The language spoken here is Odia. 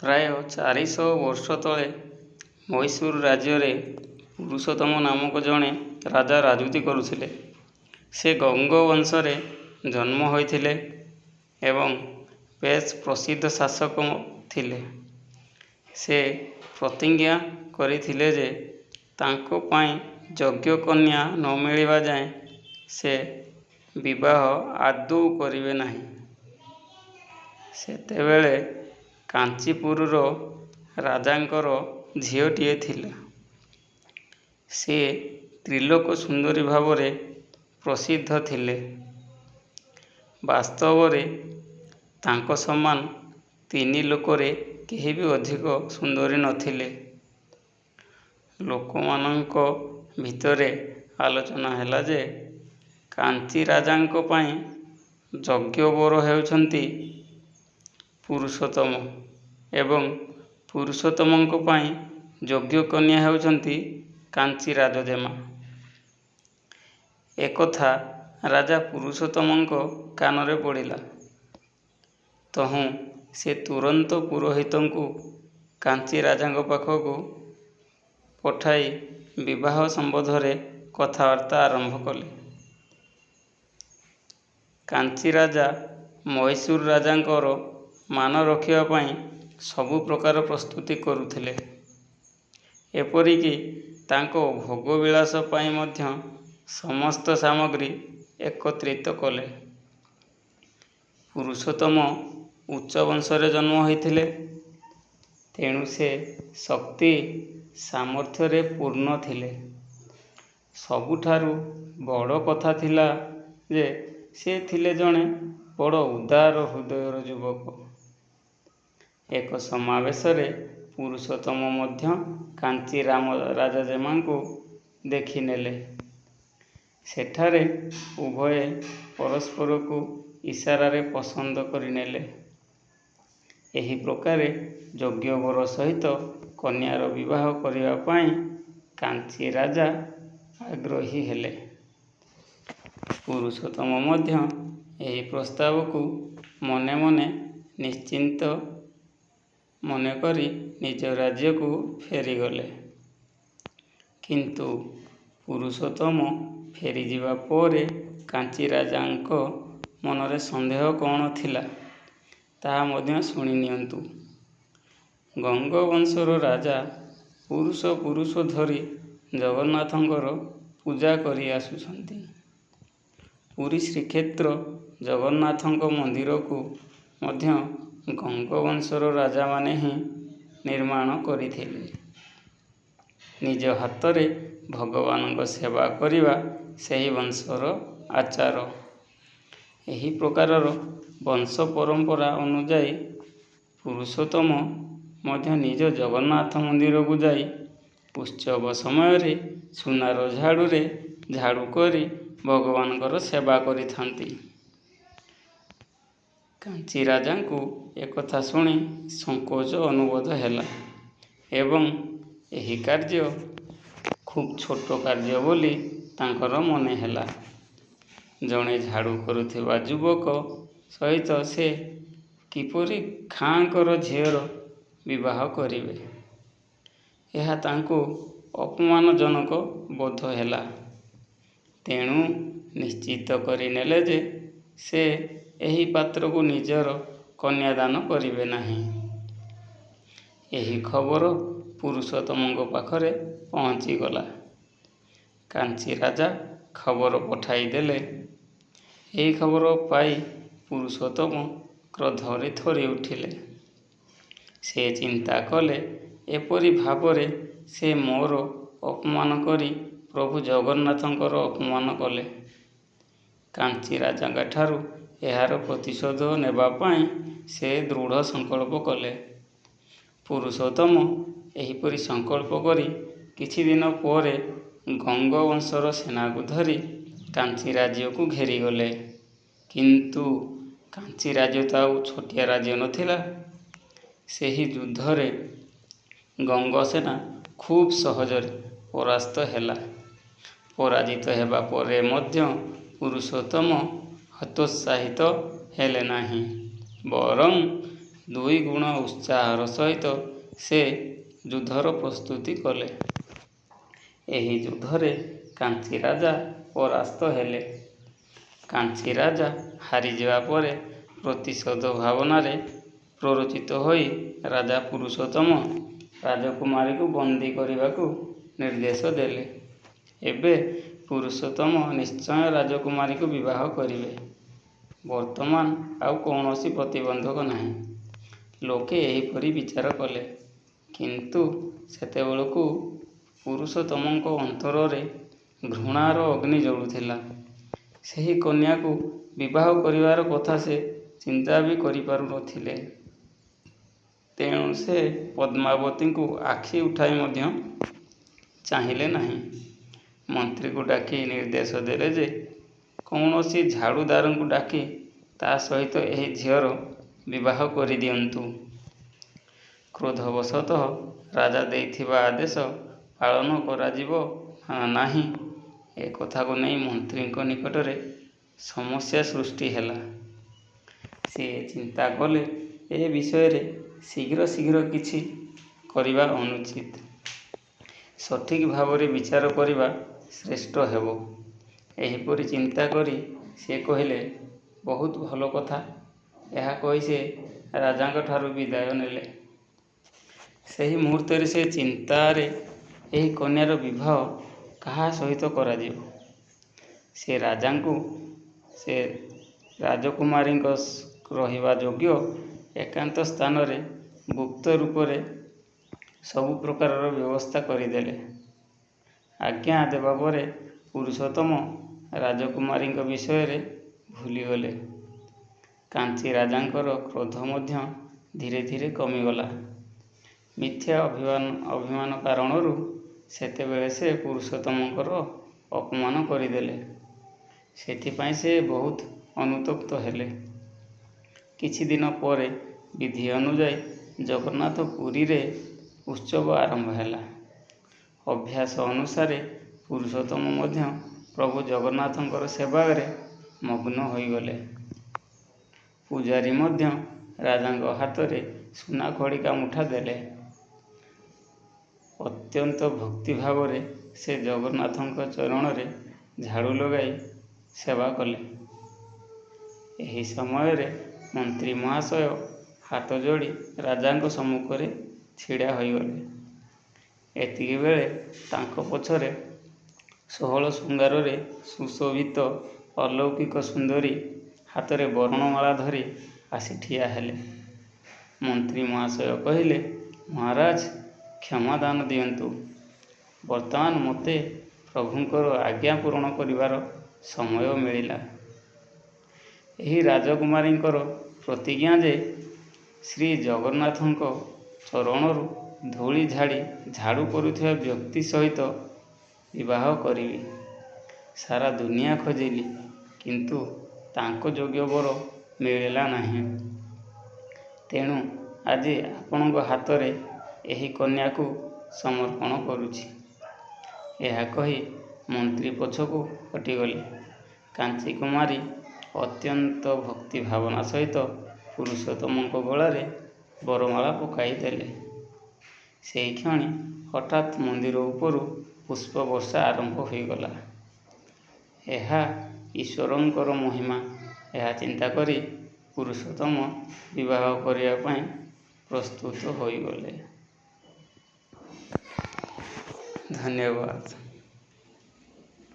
ପ୍ରାୟ 400 ବର୍ଷ ତଳେ ମହୀଶୂର ରାଜ୍ୟରେ ପୁରୁଷୋତ୍ତମ ନାମକ ଜଣେ ରାଜା ରାଜୁତି କରୁଥିଲେ। ସେ ଗଙ୍ଗ ବଂଶରେ ଜନ୍ମ ହୋଇଥିଲେ ଏବଂ ବେଶ୍ ପ୍ରସିଦ୍ଧ ଶାସକ ଥିଲେ। ସେ ପ୍ରତିଜ୍ଞା କରିଥିଲେ ଯେ ତାଙ୍କ ପାଇଁ ଯୋଗ୍ୟ କନ୍ୟା ନ ମିଳିବା ଯାଏଁ ସେ ବିବାହ ଆଦୌ କରିବେ ନାହିଁ। ସେତେବେଳେ କାଞ୍ଚିପୁରର ରାଜାଙ୍କର ଝିଅଟିଏ ଥିଲା। ସେ ତ୍ରିଲୋକ ସୁନ୍ଦରୀ ଭାବରେ ପ୍ରସିଦ୍ଧ ଥିଲେ। ବାସ୍ତବରେ ତାଙ୍କ ସମାନ 3 ଲୋକରେ କେହି ବି ଅଧିକ ସୁନ୍ଦରୀ ନଥିଲେ। ଲୋକମାନଙ୍କ ଭିତରେ ଆଲୋଚନା ହେଲା ଯେ କାଞ୍ଚି ରାଜାଙ୍କ ପାଇଁ ଯୋଗ୍ୟ ବର ହେଉଛନ୍ତି ପୁରୁଷୋତ୍ତମ ଏବଂ ପୁରୁଷୋତ୍ତମଙ୍କ ପାଇଁ ଯୋଗ୍ୟ କନ୍ୟା ହେଉଛନ୍ତି କାଞ୍ଚି ରାଜଜେମା। ଏକଥା ରାଜା ପୁରୁଷୋତ୍ତମଙ୍କ କାନରେ ପଡ଼ିଲା। ତହୁଁ ସେ ତୁରନ୍ତ ପୁରୋହିତଙ୍କୁ କାଞ୍ଚି ରାଜାଙ୍କ ପାଖକୁ ପଠାଇ ବିବାହ ସମ୍ବନ୍ଧରେ କଥାବାର୍ତ୍ତା ଆରମ୍ଭ କଲେ। କାଞ୍ଚି ରାଜା ମହୀଶୂର ରାଜାଙ୍କର ମାନ ରଖିବା ପାଇଁ ସବୁ ପ୍ରକାର ପ୍ରସ୍ତୁତି କରୁଥିଲେ। ଏପରିକି ତାଙ୍କ ଭୋଗବିଳାସ ପାଇଁ ମଧ୍ୟ ସମସ୍ତ ସାମଗ୍ରୀ ଏକତ୍ରିତ କଲେ। ପୁରୁଷୋତ୍ତମ ଉଚ୍ଚ ବଂଶରେ ଜନ୍ମ ହୋଇଥିଲେ। ତେଣୁ ସେ ଶକ୍ତି ସାମର୍ଥ୍ୟରେ ପୂର୍ଣ୍ଣ ଥିଲେ। ସବୁଠାରୁ ବଡ଼ କଥା ଥିଲା ଯେ ସେ ଥିଲେ ଜଣେ ବଡ଼ ଉଦାର ହୃଦୟର ଯୁବକ। ଏକ ସମାବେଶରେ ପୁରୁଷୋତ୍ତମ ମଧ୍ୟ କାଞ୍ଚି ରାଜଜେମାଙ୍କୁ ଦେଖିନେଲେ। ସେଠାରେ ଉଭୟେ ପରସ୍ପରକୁ ଇସାରାରେ ପସନ୍ଦ କରିନେଲେ। ଏହି ପ୍ରକାରେ ଯୋଗ୍ୟ ବର ସହିତ କନ୍ୟାର ବିବାହ କରିବା ପାଇଁ କାଞ୍ଚି ରାଜା ଆଗ୍ରହୀ ହେଲେ। ପୁରୁଷୋତ୍ତମ ମଧ୍ୟ ଏହି ପ୍ରସ୍ତାବକୁ ମନେ ମନେ ନିଶ୍ଚିନ୍ତ ମନେକରି ନିଜ ରାଜ୍ୟକୁ ଫେରିଗଲେ। କିନ୍ତୁ ପୁରୁଷୋତ୍ତମ ଫେରିଯିବା ପରେ କାଞ୍ଚି ରାଜାଙ୍କ ମନରେ ସନ୍ଦେହ କ'ଣ ଥିଲା ତାହା ମଧ୍ୟ ଶୁଣି ନିଅନ୍ତୁ। ଗଙ୍ଗବଂଶର ରାଜା ପୁରୁଷ ଧରି ଜଗନ୍ନାଥଙ୍କର ପୂଜା କରି ଆସୁଛନ୍ତି। ପୁରୀ ଶ୍ରୀକ୍ଷେତ୍ର ଜଗନ୍ନାଥଙ୍କ ମନ୍ଦିରକୁ ମଧ୍ୟ ଗଙ୍ଗବଂଶର ରାଜାମାନେ ହିଁ ନିର୍ମାଣ କରିଥିଲେ। ନିଜ ହାତରେ ଭଗବାନଙ୍କ ସେବା କରିବା ସେହି ବଂଶର ଆଚାର। ଏହି ପ୍ରକାରର ବଂଶ ପରମ୍ପରା ଅନୁଯାୟୀ ପୁରୁଷୋତ୍ତମ ମଧ୍ୟ ନିଜ ଜଗନ୍ନାଥ ମନ୍ଦିରକୁ ଯାଇ ଉତ୍ସବ ସମୟରେ ସୁନାର ଝାଡ଼ୁରେ ଝାଡ଼ୁ କରି ଭଗବାନଙ୍କର ସେବା କରିଥାନ୍ତି। କାଞ୍ଚି ରାଜାଙ୍କୁ ଏକଥା ଶୁଣି ସଙ୍କୋଚ ଅନୁଭୂତ ହେଲା ଏବଂ ଏହି କାର୍ଯ୍ୟ ଖୁବ୍ ଛୋଟ କାର୍ଯ୍ୟ ବୋଲି ତାଙ୍କର ମନେ ହେଲା। ଜଣେ ଝାଡ଼ୁ କରୁଥିବା ଯୁବକ ସହିତ ସେ କିପରି ଖାଁଙ୍କର ଝିଅର ବିବାହ କରିବେ, ଏହା ତାଙ୍କୁ ଅପମାନଜନକ ବୋଧ ହେଲା। ତେଣୁ ନିଶ୍ଚିତ କରିନେଲେ ଯେ ସେ ଏହି ପାତ୍ରକୁ ନିଜର କନ୍ୟାଦାନ କରିବେ ନାହିଁ। ଏହି ଖବର ପୁରୁଷୋତ୍ତମଙ୍କ ପାଖରେ ପହଞ୍ଚିଗଲା। କାଞ୍ଚି ରାଜା ଖବର ପଠାଇଦେଲେ। ଏହି ଖବର ପାଇ ପୁରୁଷୋତ୍ତମ କ୍ରୋଧରେ ଥରି ଉଠିଲେ। ସେ ଚିନ୍ତା କଲେ ଏପରି ଭାବରେ ସେ ମୋର ଅପମାନ କରି ପ୍ରଭୁ ଜଗନ୍ନାଥଙ୍କର ଅପମାନ କଲେ। କାଞ୍ଚି ରାଜାଙ୍କଠାରୁ ଏହାର ପ୍ରତିଶୋଧ ନେବା ପାଇଁ ସେ ଦୃଢ଼ ସଂକଳ୍ପ କଲେ। ପୁରୁଷୋତ୍ତମ ଏହିପରି ସଂକଳ୍ପ କରି କିଛି ଦିନ ପରେ ଗଙ୍ଗବଂଶର ସେନାକୁ ଧରି କାଞ୍ଚି ରାଜ୍ୟକୁ ଘେରିଗଲେ। କିନ୍ତୁ କାଞ୍ଚି ରାଜ୍ୟ ତ ଆଉ ଛୋଟିଆ ରାଜ୍ୟ ନଥିଲା। ସେହି ଯୁଦ୍ଧରେ ଗଙ୍ଗସେନା ଖୁବ୍ ସହଜରେ ପରାସ୍ତ ହେଲା। ପରାଜିତ ହେବା ପରେ ମଧ୍ୟ ପୁରୁଷୋତ୍ତମ ହତୋତ୍ସାହିତ ହେଲେ ନାହିଁ, ବରଂ ଦୁଇ ଗୁଣ ଉତ୍ସାହର ସହିତ ସେ ଯୁଦ୍ଧର ପ୍ରସ୍ତୁତି କଲେ। ଏହି ଯୁଦ୍ଧରେ କାଞ୍ଚି ରାଜା ପରାସ୍ତ ହେଲେ। କାଞ୍ଚି ରାଜା ହାରିଯିବା ପରେ ପ୍ରତିଶୋଧ ଭାବନାରେ ପ୍ରରୋଚିତ ହୋଇ ରାଜା ପୁରୁଷୋତ୍ତମ ରାଜକୁମାରୀକୁ ବନ୍ଦୀ କରିବାକୁ ନିର୍ଦ୍ଦେଶ ଦେଲେ। ଏବେ ପୁରୁଷୋତ୍ତମ ନିଶ୍ଚୟ ରାଜକୁମାରୀକୁ ବିବାହ କରିବେ। ବର୍ତ୍ତମାନ ଆଉ କୌଣସି ପ୍ରତିବନ୍ଧକ ନାହିଁ। ଲୋକେ ଏହିପରି ବିଚାର କଲେ। କିନ୍ତୁ ସେତେବେଳକୁ ପୁରୁଷୋତ୍ତମଙ୍କ ଅନ୍ତରରେ ଘୃଣାର ଅଗ୍ନି ଜଳୁଥିଲା। ସେହି କନ୍ୟାକୁ ବିବାହ କରିବାର କଥା ସେ ଚିନ୍ତା ବି କରିପାରୁନଥିଲେ। ତେଣୁ ସେ ପଦ୍ମାବତୀଙ୍କୁ ଆଖି ଉଠାଇ ମଧ୍ୟ ଚାହିଁଲେ ନାହିଁ। ମନ୍ତ୍ରୀକୁ ଡାକି ନିର୍ଦ୍ଦେଶ ଦେଲେ ଯେ କୌଣସି ଝାଡ଼ୁଦାରଙ୍କୁ ଡାକି ତା ସହିତ ଏହି ଝିଅର ବିବାହ କରିଦିଅନ୍ତୁ। କ୍ରୋଧବଶତଃ ରାଜା ଦେଇଥିବା ଆଦେଶ ପାଳନ କରାଯିବ ନା ନାହିଁ ଏ କଥାକୁ ନେଇ ମନ୍ତ୍ରୀଙ୍କ ନିକଟରେ ସମସ୍ୟା ସୃଷ୍ଟି ହେଲା। ସିଏ ଚିନ୍ତା କଲେ ଏ ବିଷୟରେ ଶୀଘ୍ର କିଛି କରିବା ଅନୁଚିତ। ସଠିକ୍ ଭାବରେ ବିଚାର କରିବା ଶ୍ରେଷ୍ଠ ହେବ। ଏହିପରି ଚିନ୍ତା କରି ସେ କହିଲେ, ବହୁତ ଭଲ କଥା। ଏହା କହି ସେ ରାଜାଙ୍କଠାରୁ ବିଦାୟ ନେଲେ। ସେହି ମୁହୂର୍ତ୍ତରେ ସେ ଚିନ୍ତାରେ ଏହି କନ୍ୟାର ବିବାହ କାହା ସହିତ କରାଯିବ। ସେ ରାଜକୁମାରୀଙ୍କ ରହିବା ଯୋଗ୍ୟ ଏକାନ୍ତ ସ୍ଥାନରେ ଗୁପ୍ତ ରୂପରେ ସବୁ ପ୍ରକାରର ବ୍ୟବସ୍ଥା କରିଦେଲେ। ଆଜ୍ଞା ଦେବା ପରେ ପୁରୁଷୋତ୍ତମ ରାଜକୁମାରୀଙ୍କ ବିଷୟରେ ଭୁଲିଗଲେ। କାଞ୍ଚି ରାଜାଙ୍କର କ୍ରୋଧ ମଧ୍ୟ ଧୀରେ ଧୀରେ କମିଗଲା। ମିଥ୍ୟା ଅଭିମାନ କାରଣରୁ ସେତେବେଳେ ସେ ପୁରୁଷୋତ୍ତମଙ୍କର ଅପମାନ କରିଦେଲେ। ସେଥିପାଇଁ ସେ ବହୁତ ଅନୁତପ୍ତ ହେଲେ। କିଛି ଦିନ ପରେ ବିଧି ଅନୁଯାୟୀ ଜଗନ୍ନାଥ ପୁରୀରେ ଉତ୍ସବ ଆରମ୍ଭ ହେଲା। ଅଭ୍ୟାସ ଅନୁସାରେ ପୁରୁଷୋତ୍ତମ ମଧ୍ୟ ପ୍ରଭୁ ଜଗନ୍ନାଥଙ୍କର ସେବାରେ ମଗ୍ନ ହୋଇଗଲେ। ପୂଜାରୀ ମଧ୍ୟ ରାଜାଙ୍କ ହାତରେ ସୁନା ଖଡ଼ିକା ମୁଠା ଦେଲେ। ଅତ୍ୟନ୍ତ ଭକ୍ତିଭାବରେ ସେ ଜଗନ୍ନାଥଙ୍କ ଚରଣରେ ଝାଡ଼ୁ ଲଗାଇ ସେବା କଲେ। ଏହି ସମୟରେ ମନ୍ତ୍ରୀ ମହାଶୟ ହାତ ଯୋଡ଼ି ରାଜାଙ୍କ ସମ୍ମୁଖରେ ଛିଡ଼ା ହୋଇଗଲେ। ଏତିକିବେଳେ ତାଙ୍କ ପଛରେ 16 ଶୃଙ୍ଗାରରେ ସୁଶୋଭିତ ଅଲୌକିକ ସୁନ୍ଦରୀ ହାତରେ ବରଣମାଳା ଧରି ଆସି ଠିଆ ହେଲେ। ମନ୍ତ୍ରୀ ମହାଶୟ କହିଲେ, ମହାରାଜ କ୍ଷମା ଦାନ ଦିଅନ୍ତୁ। ବର୍ତ୍ତମାନ ମୋତେ ପ୍ରଭୁଙ୍କର ଆଜ୍ଞା ପୂରଣ କରିବାର ସମୟ ମିଳିଲା। ଏହି ରାଜକୁମାରୀଙ୍କର ପ୍ରତିଜ୍ଞା ଯେ ଶ୍ରୀ ଜଗନ୍ନାଥଙ୍କ ଚରଣରୁ ଧୂଳି ଝାଡ଼ୁ କରୁଥିବା ବ୍ୟକ୍ତି ସହିତ ବିବାହ କରିବି। ସାରା ଦୁନିଆ ଖୋଜିଲି କିନ୍ତୁ ତାଙ୍କ ଯୋଗ୍ୟ ବର ମିଳିଲା ନାହିଁ। ତେଣୁ ଆଜି ଆପଣଙ୍କ ହାତରେ ଏହି କନ୍ୟାକୁ ସମର୍ପଣ କରୁଛି। ଏହା କହି ମନ୍ତ୍ରୀ ପଛକୁ ହଟିଗଲେ। କାଞ୍ଚି କୁମାରୀ ଅତ୍ୟନ୍ତ ଭକ୍ତି ଭାବନା ସହିତ ପୁରୁଷୋତ୍ତମଙ୍କ ଗଳାରେ ବରମାଳା ପକାଇଦେଲେ। ସେହିକ୍ଷଣି ହଠାତ୍ ମନ୍ଦିର ଉପରୁ ପୁଷ୍ପ ବର୍ଷା ଆରମ୍ଭ ହୋଇଗଲା। ଏହା ଈଶ୍ୱରଙ୍କର ମହିମା। ଏହା ଚିନ୍ତା କରି ପୁରୁଷୋତ୍ତମ ବିବାହ କରିବା ପାଇଁ ପ୍ରସ୍ତୁତ ହୋଇଗଲେ। ଧନ୍ୟବାଦ।